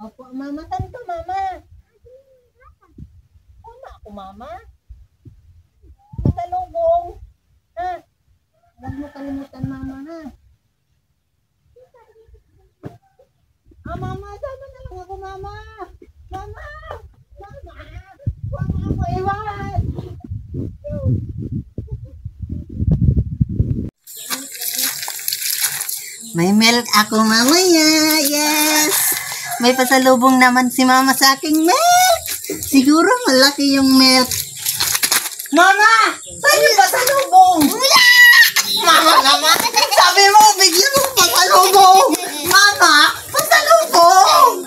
Opo, mama. Saan ka, mama? Una ako, mama. Pasalubong. Ha? Huwag mo kalimutan, mama, ha? Mama, sama na lang ako, mama. Mama! Mama! Huwag mo ako iwan! May milk ako mamaya. Yes! May pasalubong naman si mama sa aking milk. Siguro malaki yung milk. Mama! Saan yung pasalubong? Mama naman! Sabi mo, bigyan mo pasalubong! Mama! Pasalubong!